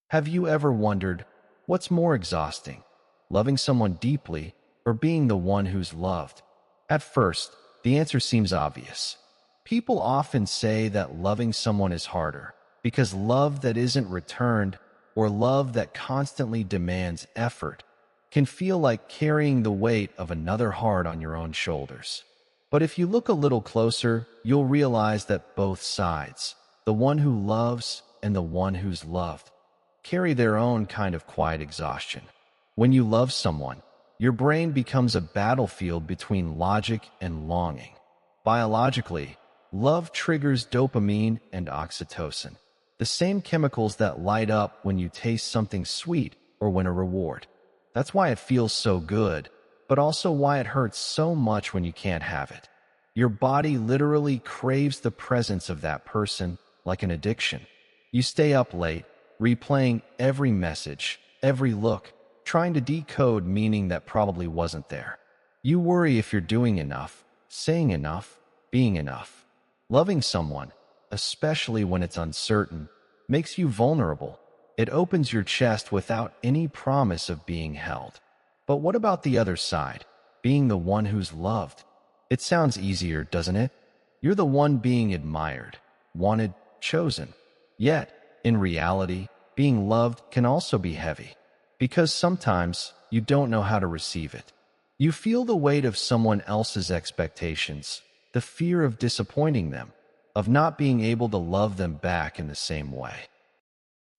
Have you ever wondered, what's more exhausting, loving someone deeply or being the one who's loved? At first, the answer seems obvious. People often say that loving someone is harder because love that isn't returned or love that constantly demands effort can feel like carrying the weight of another heart on your own shoulders. But if you look a little closer, you'll realize that both sides, the one who loves and the one who's loved, carry their own kind of quiet exhaustion. When you love someone, your brain becomes a battlefield between logic and longing. Biologically, love triggers dopamine and oxytocin, the same chemicals that light up when you taste something sweet or win a reward. That's why it feels so good, but also why it hurts so much when you can't have it. Your body literally craves the presence of that person like an addiction. You stay up late, replaying every message, every look, trying to decode meaning that probably wasn't there. You worry if you're doing enough, saying enough, being enough. Loving someone, especially when it's uncertain, makes you vulnerable. It opens your chest without any promise of being held. But what about the other side, being the one who's loved? It sounds easier, doesn't it? You're the one being admired, wanted, chosen. Yet, in reality, being loved can also be heavy, because sometimes you don't know how to receive it. You feel the weight of someone else's expectations, the fear of disappointing them, of not being able to love them back in the same way.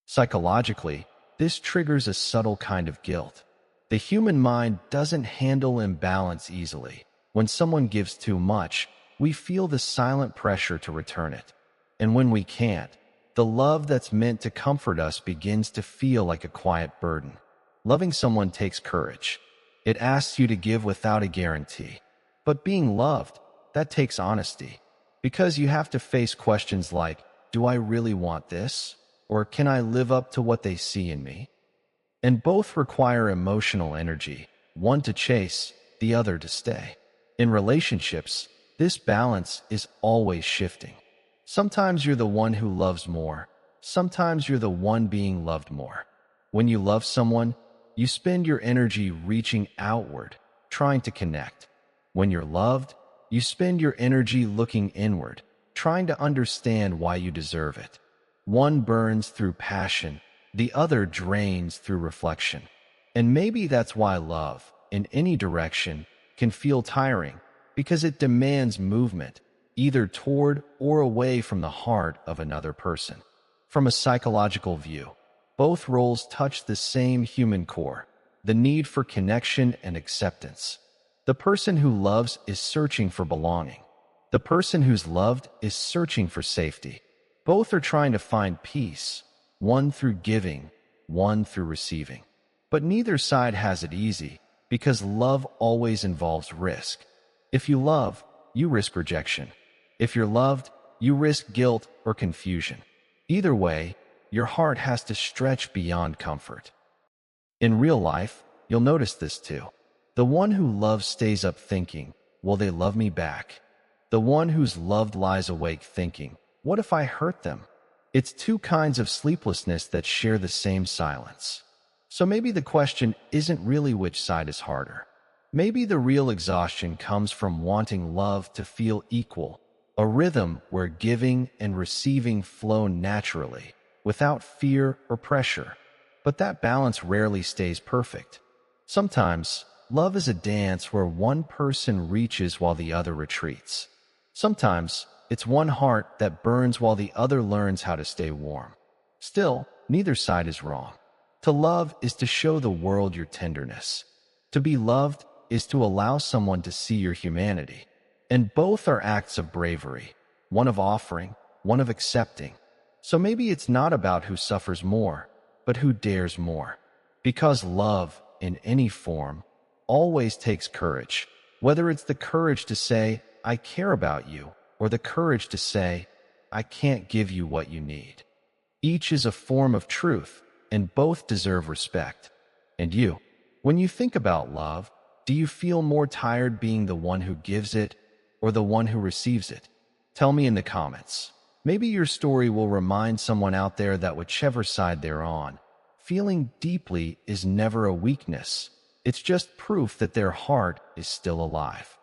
Psychologically, this triggers a subtle kind of guilt. The human mind doesn't handle imbalance easily. When someone gives too much, we feel the silent pressure to return it. And when we can't, the love that's meant to comfort us begins to feel like a quiet burden. Loving someone takes courage. It asks you to give without a guarantee. But being loved, that takes honesty. Because you have to face questions like, do I really want this? Or can I live up to what they see in me? And both require emotional energy, one to chase, the other to stay. In relationships, this balance is always shifting. Sometimes you're the one who loves more. Sometimes you're the one being loved more. When you love someone, you spend your energy reaching outward, trying to connect. When you're loved, you spend your energy looking inward, trying to understand why you deserve it. One burns through passion, the other drains through reflection. And maybe that's why love, in any direction, can feel tiring, because it demands movement, either toward or away from the heart of another person. From a psychological view, both roles touch the same human core, the need for connection and acceptance. The person who loves is searching for belonging. The person who's loved is searching for safety. Both are trying to find peace, one through giving, one through receiving. But neither side has it easy, because love always involves risk. If you love, you risk rejection. If you're loved, you risk guilt or confusion. Either way, your heart has to stretch beyond comfort. In real life, you'll notice this too. The one who loves stays up thinking, will they love me back? The one who's loved lies awake thinking, what if I hurt them? It's two kinds of sleeplessness that share the same silence. So maybe the question isn't really which side is harder. Maybe the real exhaustion comes from wanting love to feel equal, a rhythm where giving and receiving flow naturally, without fear or pressure. But that balance rarely stays perfect. Sometimes, love is a dance where one person reaches while the other retreats. Sometimes, it's one heart that burns while the other learns how to stay warm. Still, neither side is wrong. To love is to show the world your tenderness. To be loved is to allow someone to see your humanity. And both are acts of bravery, one of offering, one of accepting. So maybe it's not about who suffers more, but who dares more. Because love, in any form, always takes courage. Whether it's the courage to say, I care about you, or the courage to say, I can't give you what you need. Each is a form of truth, and both deserve respect. And you, when you think about love, do you feel more tired being the one who gives it or the one who receives it? Tell me in the comments. Maybe your story will remind someone out there that whichever side they're on, feeling deeply is never a weakness. It's just proof that their heart is still alive.